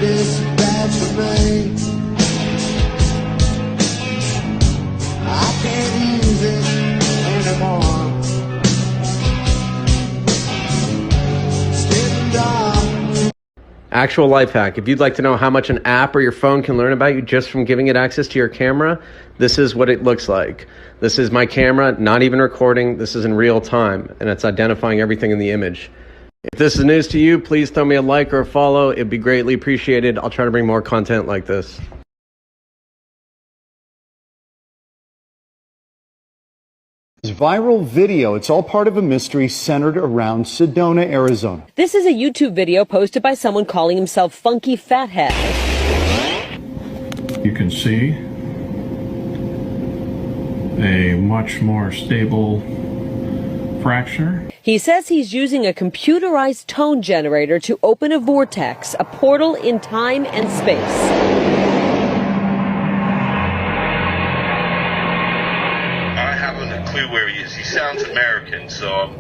this is bad for me. I can't use it anymore. It's getting dark. Actual life hack. If you'd like to know how much an app or your phone can learn about you just from giving it access to your camera, this is what it looks like. This is my camera, not even recording. This is in real time, and it's identifying everything in the image. If this is news to you, please throw me a like or a follow. It'd be greatly appreciated. I'll try to bring more content like this. This viral video, it's all part of a mystery centered around Sedona, Arizona. This is a YouTube video posted by someone calling himself Funky Fathead. You can see a much more stable fracture. He says he's using a computerized tone generator to open a vortex, a portal in time and space. I haven't a clue where he is. He sounds American, so I'm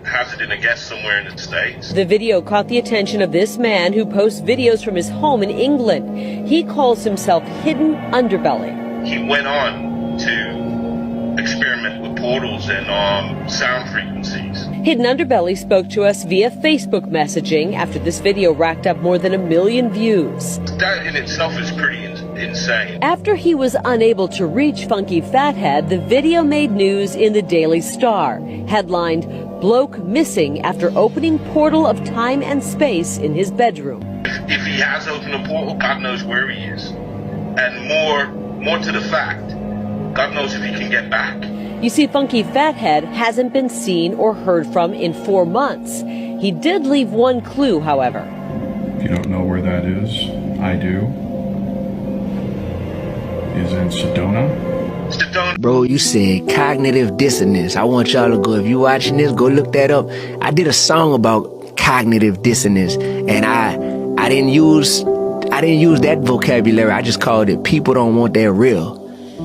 hazarding a guess somewhere in the States. The video caught the attention of this man who posts videos from his home in England. He calls himself Hidden Underbelly. He went on to experiment with portals and sound frequencies. Hidden Underbelly spoke to us via Facebook messaging after this video racked up more than 1 million views. That in itself is pretty insane. After he was unable to reach Funky Fathead, the video made news in the Daily Star, headlined, "Bloke Missing After Opening Portal of Time and Space in His Bedroom." If he has opened a portal, God knows where he is. And more to the fact, God knows if he can get back. You see, Funky Fathead hasn't been seen or heard from in 4 months. He did leave one clue, however. If you don't know where that is, I do. Is in Sedona. Bro, you said cognitive dissonance. I want y'all to go, if you watching this, go look that up. I did a song about cognitive dissonance, and I didn't use that vocabulary. I just called it people don't want that real.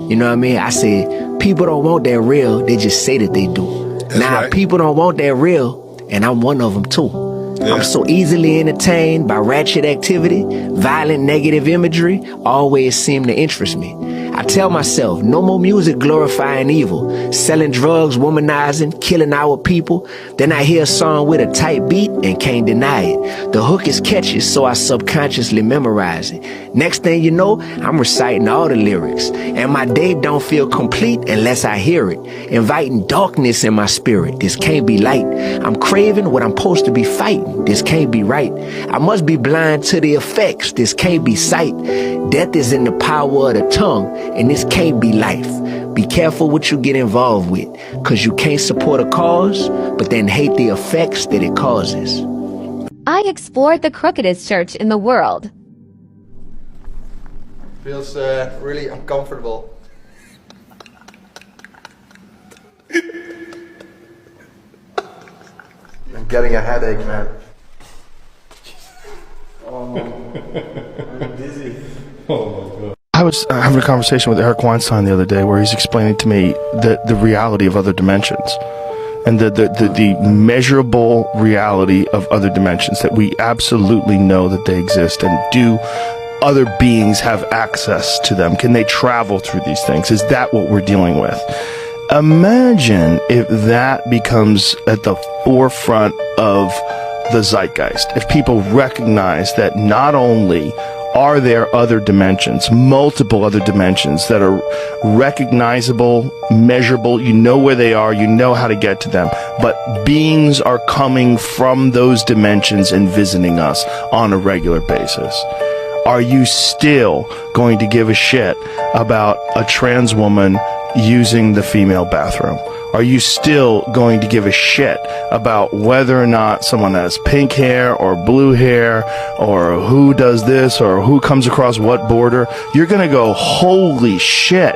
You know what I mean? I said people don't want that real, they just say that they do. That's now right. People don't want that real, and I'm one of them too. Yeah. I'm so easily entertained by ratchet activity, violent negative imagery always seem to interest me. I tell myself, no more music glorifying evil, selling drugs, womanizing, killing our people. Then I hear a song with a tight beat and can't deny it. The hook is catchy, so I subconsciously memorize it. Next thing you know, I'm reciting all the lyrics, and my day don't feel complete unless I hear it. Inviting darkness in my spirit, this can't be light. I'm craving what I'm supposed to be fighting, this can't be right. I must be blind to the effects, this can't be sight. Death is in the power of the tongue, and this can't be life. Be careful what you get involved with, cause you can't support a cause, but then hate the effects that it causes. I explored the crookedest church in the world. Feels really uncomfortable. I'm getting a headache, man. Oh, I'm dizzy. Oh my God. I was having a conversation with Eric Weinstein the other day where he's explaining to me the reality of other dimensions and the measurable reality of other dimensions, that we absolutely know that they exist. And do other beings have access to them? Can they travel through these things? Is that what we're dealing with? Imagine if that becomes at the forefront of the zeitgeist. If people recognize that not only are there other dimensions, multiple other dimensions that are recognizable, measurable, you know where they are, you know how to get to them, but beings are coming from those dimensions and visiting us on a regular basis. Are you still going to give a shit about a trans woman using the female bathroom? Are you still going to give a shit about whether or not someone has pink hair or blue hair, or who does this or who comes across what border? You're going to go, holy shit,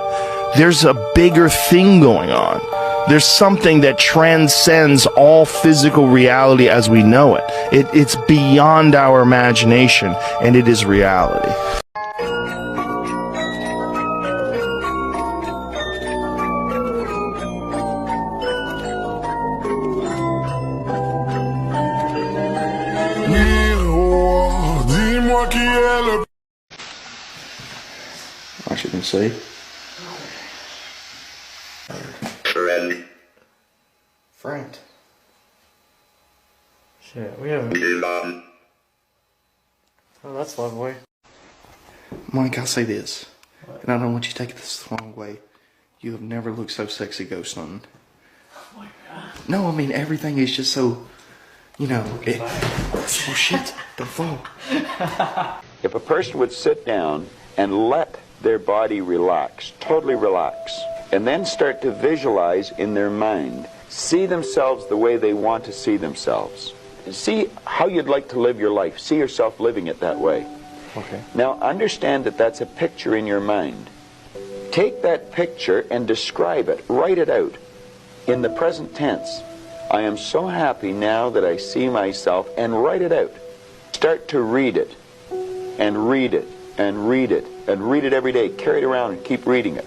there's a bigger thing going on. There's something that transcends all physical reality as we know it. It's beyond our imagination, and it is reality. Dis-moi qui est See? Friend. Shit, we haven't. Oh, that's lovely. Mike, I'll say this, and I don't want you to take this the wrong way. You have never looked so sexy ghost hunting. Oh my God. No, I mean, everything is just so, you know, oh shit, don't fall. If a person would sit down and let their body relax, totally relax, and then start to visualize in their mind, see themselves the way they want to see themselves. See how you'd like to live your life. See yourself living it that way. Okay. Now understand that that's a picture in your mind. Take that picture and describe it. Write it out in the present tense. I am so happy now that I see myself, and write it out. Start to read it and read it and read it and read it every day. Carry it around and keep reading it.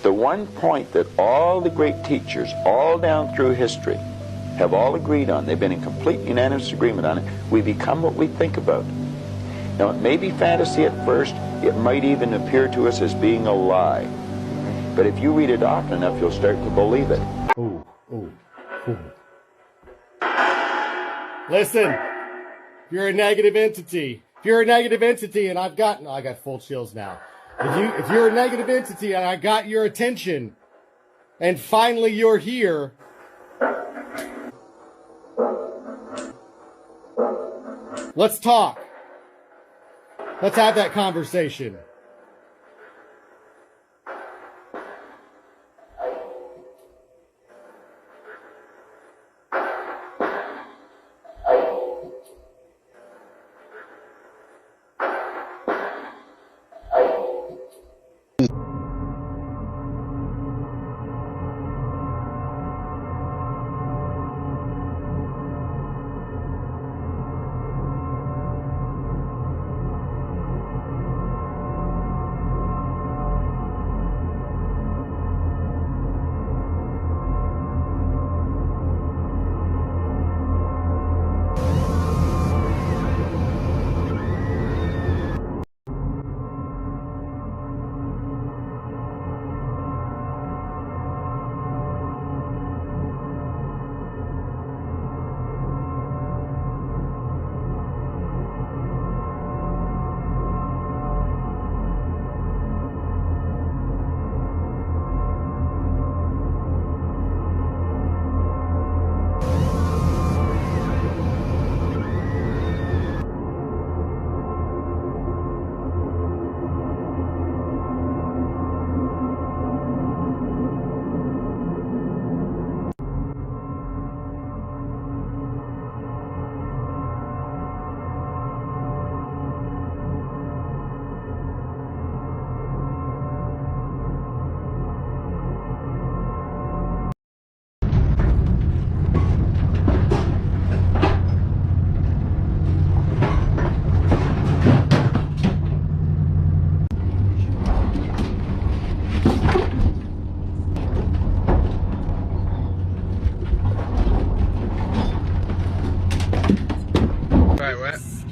The one point that all the great teachers all down through history have all agreed on, they've been in complete unanimous agreement on it, we become what we think about. Now it may be fantasy at first, it might even appear to us as being a lie. But if you read it often enough, you'll start to believe it. Ooh, ooh, ooh. Listen, if you're a negative entity, and I got full chills now. If you're a negative entity and I got your attention, and finally you're here, let's talk. Let's have that conversation.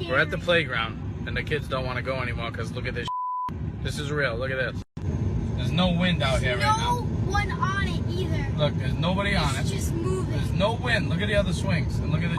We're at the playground, and the kids don't want to go anymore because look at this. This is real. Look at this. There's no wind out here right now. No one on it either. Look, there's nobody on it. It's just moving. There's no wind. Look at the other swings, and look at this.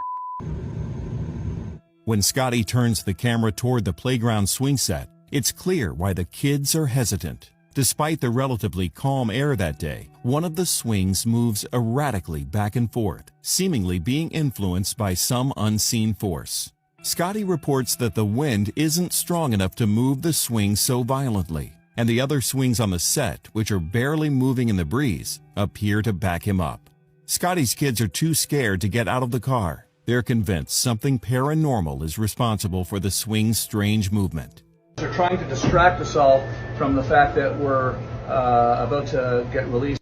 When Scotty turns the camera toward the playground swing set, it's clear why the kids are hesitant. Despite the relatively calm air that day, one of the swings moves erratically back and forth, seemingly being influenced by some unseen force. Scotty reports that the wind isn't strong enough to move the swing so violently, and the other swings on the set, which are barely moving in the breeze, appear to back him up. Scotty's kids are too scared to get out of the car. They're convinced something paranormal is responsible for the swing's strange movement. They're trying to distract us all from the fact that we're about to get released.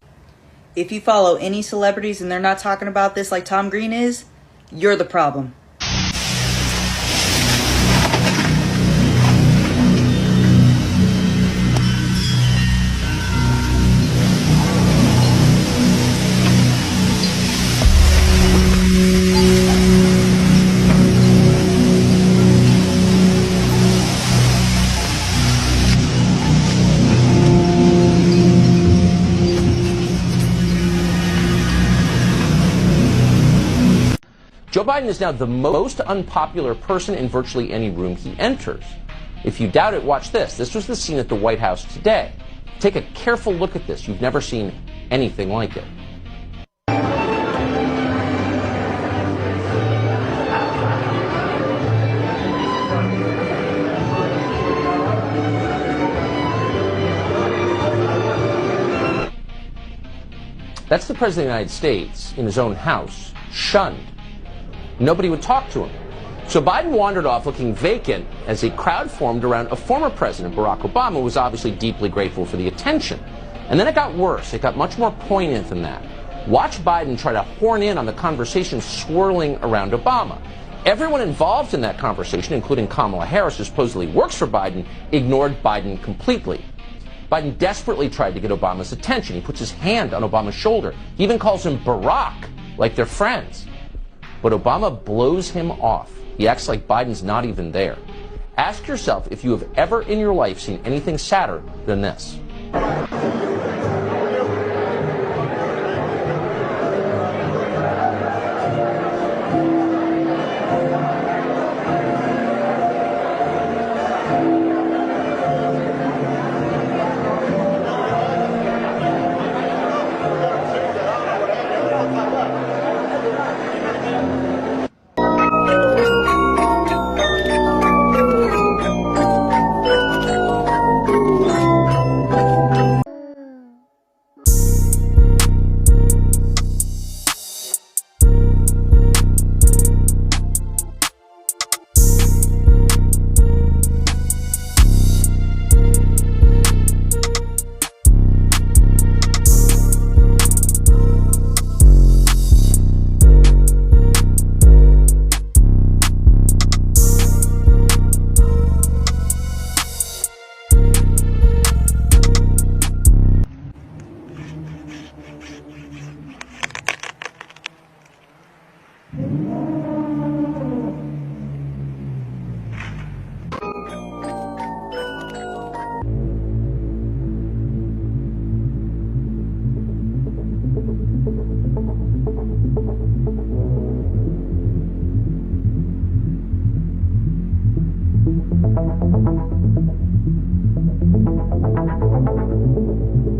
If you follow any celebrities and they're not talking about this like Tom Green is, you're the problem. Joe Biden is now the most unpopular person in virtually any room he enters. If you doubt it, watch this. This was the scene at the White House today. Take a careful look at this. You've never seen anything like it. That's the President of the United States in his own house, shunned. Nobody would talk to him. So Biden wandered off looking vacant as a crowd formed around a former president, Barack Obama, who was obviously deeply grateful for the attention. And then it got worse. It got much more poignant than that. Watch Biden try to horn in on the conversation swirling around Obama. Everyone involved in that conversation, including Kamala Harris, who supposedly works for Biden, ignored Biden completely. Biden desperately tried to get Obama's attention. He puts his hand on Obama's shoulder. He even calls him Barack, like they're friends. But Obama blows him off. He acts like Biden's not even there. Ask yourself if you have ever in your life seen anything sadder than this.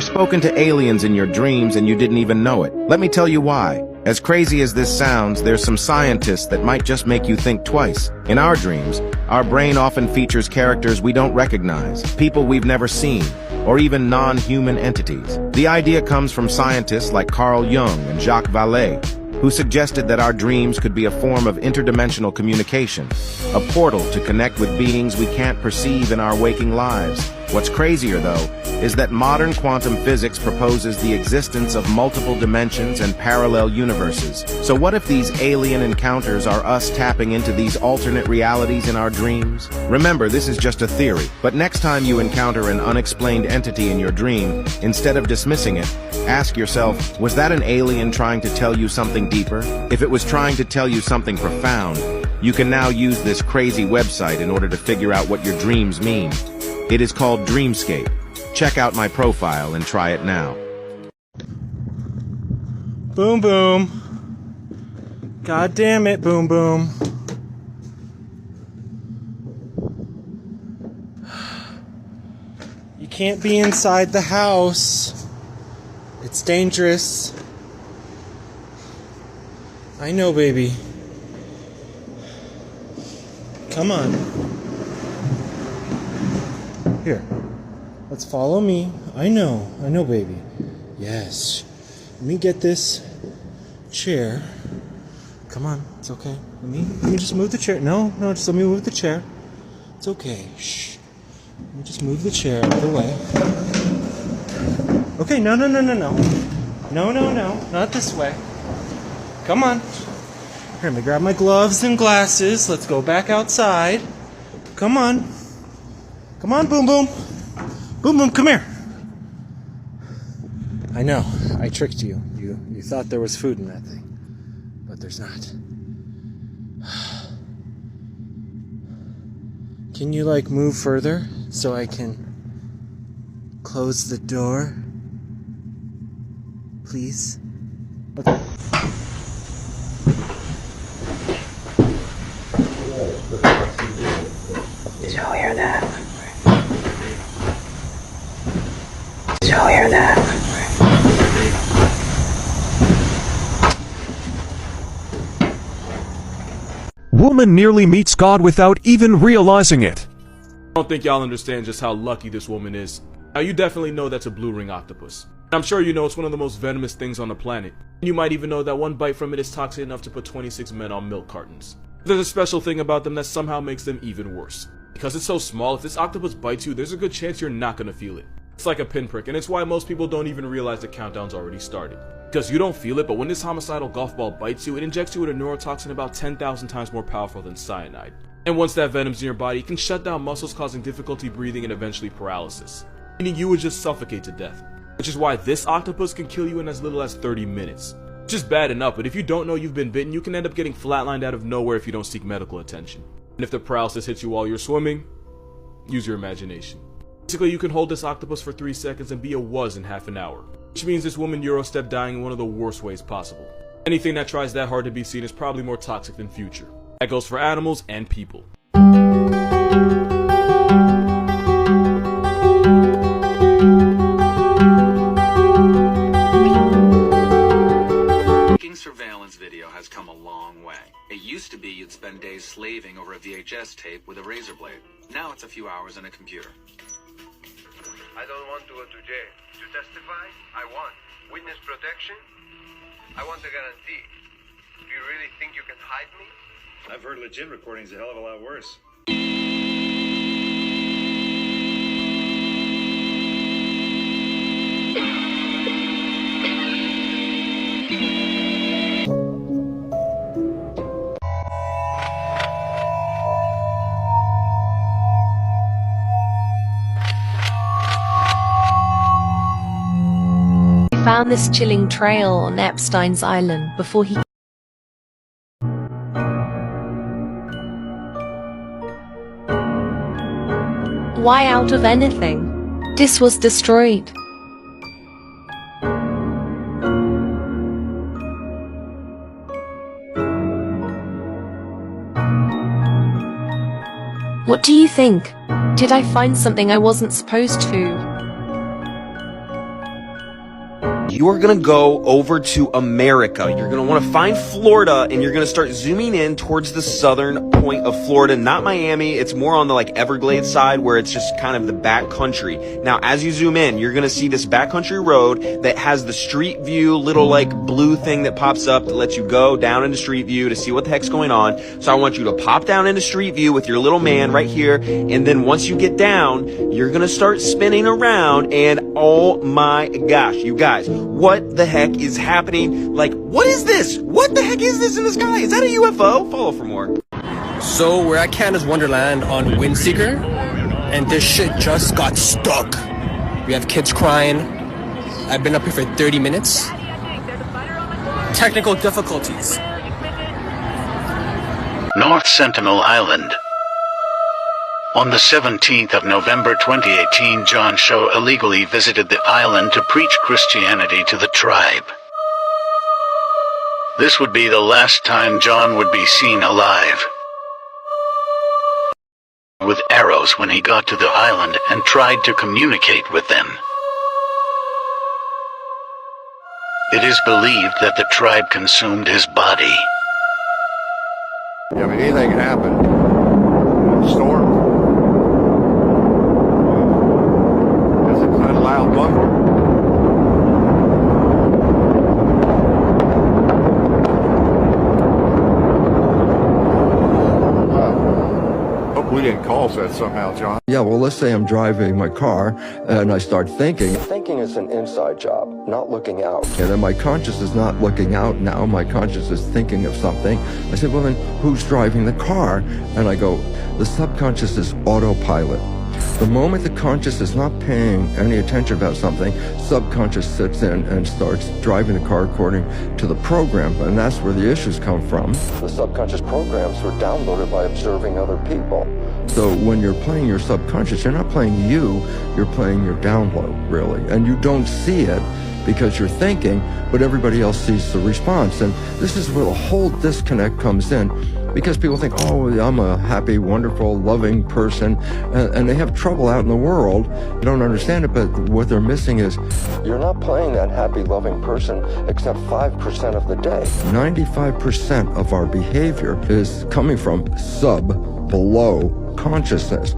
Spoken to aliens in your dreams and you didn't even know it. Let me tell you why. As crazy as this sounds, there's some scientists that might just make you think twice. In our dreams, our brain often features characters we don't recognize, people we've never seen, or even non-human entities. The idea comes from scientists like Carl Jung and Jacques Vallée, who suggested that our dreams could be a form of interdimensional communication, a portal to connect with beings we can't perceive in our waking lives. What's crazier, though, is that modern quantum physics proposes the existence of multiple dimensions and parallel universes. So what if these alien encounters are us tapping into these alternate realities in our dreams? Remember, this is just a theory, but next time you encounter an unexplained entity in your dream, instead of dismissing it, ask yourself, was that an alien trying to tell you something deeper? If it was trying to tell you something profound, you can now use this crazy website in order to figure out what your dreams mean. It is called Dreamscape. Check out my profile and try it now. Boom, boom. God damn it, boom, boom. You can't be inside the house. It's dangerous. I know, baby. Come on. Here. Let's follow me. I know, baby. Yes. Let me get this chair. Come on, it's okay. Let me just move the chair. No, just let me move the chair. It's okay. Shh. Let me just move the chair out of the way. Okay, no. No, not this way. Come on. Here, let me grab my gloves and glasses. Let's go back outside. Come on. Come on, Boom Boom. Boom Boom, come here. I know, I tricked you. You thought there was food in that thing, but there's not. Can you, like, move further so I can close the door? Please? Okay. woman nearly meets God without even realizing it. I don't think y'all understand just how lucky this woman is. Now, you definitely know that's a blue ring octopus. I'm sure you know it's one of the most venomous things on the planet. You might even know that one bite from it is toxic enough to put 26 men on milk cartons. There's a special thing about them that somehow makes them even worse. Because it's so small, if this octopus bites you, there's a good chance you're not gonna feel it. It's like a pinprick, and it's why most people don't even realize the countdown's already started. Because you don't feel it, but when this homicidal golf ball bites you, it injects you with a neurotoxin about 10,000 times more powerful than cyanide. And once that venom's in your body, it can shut down muscles, causing difficulty breathing and eventually paralysis. Meaning you would just suffocate to death. Which is why this octopus can kill you in as little as 30 minutes. Which is bad enough, but if you don't know you've been bitten, you can end up getting flatlined out of nowhere if you don't seek medical attention. And if the paralysis hits you while you're swimming, use your imagination. Basically, you can hold this octopus for 3 seconds and be a was in half an hour. Which means this woman Eurostep dying in one of the worst ways possible. Anything that tries that hard to be seen is probably more toxic than future. That goes for animals and people. Surveillance video has come a long way. It used to be you'd spend days slaving over a VHS tape with a razor blade. Now it's a few hours in a computer. I don't want to go to jail. To testify, I want. Witness protection, I want a guarantee. Do you really think you can hide me? I've heard legit recordings a hell of a lot worse. Found this chilling trail on Epstein's Island before he... Why out of anything? This was destroyed. What do you think? Did I find something I wasn't supposed to? You are going to go over to America. You're going to want to find Florida, and you're going to start zooming in towards the southern point of Florida, not Miami. It's more on the Everglades side where it's just kind of the back country. Now, as you zoom in, you're going to see this backcountry road that has the street view little blue thing that pops up to let you go down into street view to see what the heck's going on. So I want you to pop down into street view with your little man right here. And then once you get down, you're going to start spinning around, and oh my gosh, you guys, what the heck is happening? What is this? What the heck is this in the sky? Is that a UFO? Follow for more. So we're at Canada's Wonderland on Windseeker, and this shit just got stuck. We have kids crying. I've been up here for 30 minutes. Technical difficulties. North Sentinel Island. On the 17th of November 2018, John Show illegally visited the island to preach Christianity to the tribe. This would be the last time John would be seen alive. With arrows when he got to the island and tried to communicate with them. It is believed that the tribe consumed his body. Yeah, I mean, anything can happen. Storm. Loud muffler. Hope we didn't cause that somehow, John. Yeah, well, let's say I'm driving my car and I start thinking. Thinking is an inside job, not looking out. And then my conscious is not looking out now. My conscious is thinking of something. I said, well, then who's driving the car? And I go, the subconscious is autopilot. The moment the conscious is not paying any attention about something, subconscious sits in and starts driving the car according to the program, and that's where the issues come from. The subconscious programs were downloaded by observing other people. So when you're playing your subconscious, you're not playing you, you're playing your download, really. And you don't see it because you're thinking, but everybody else sees the response. And this is where the whole disconnect comes in. Because people think, oh, I'm a happy, wonderful, loving person, and they have trouble out in the world. They don't understand it, but what they're missing is, you're not playing that happy, loving person except 5% of the day. 95% of our behavior is coming from below consciousness.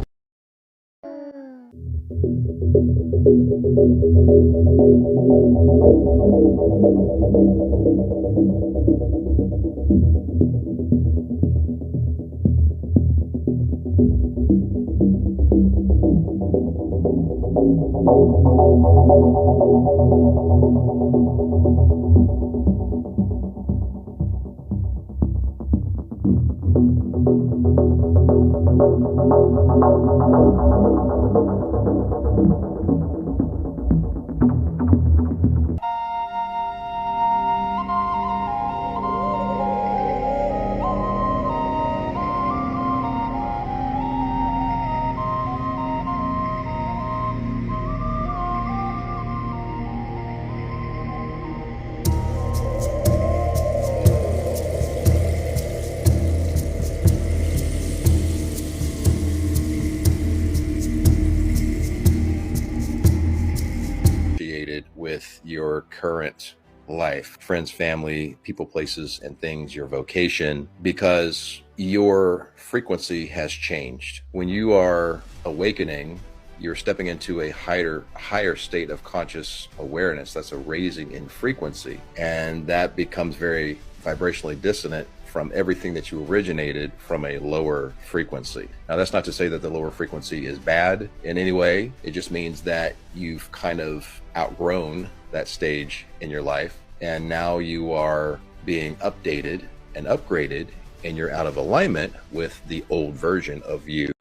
With your current life, friends, family, people, places, and things, your vocation, because your frequency has changed. When you are awakening, you're stepping into a higher state of conscious awareness. That's a raising in frequency, and that becomes very vibrationally dissonant from everything that you originated from a lower frequency. Now, that's not to say that the lower frequency is bad in any way. It just means that you've kind of outgrown that stage in your life, and now you are being updated and upgraded, and you're out of alignment with the old version of you.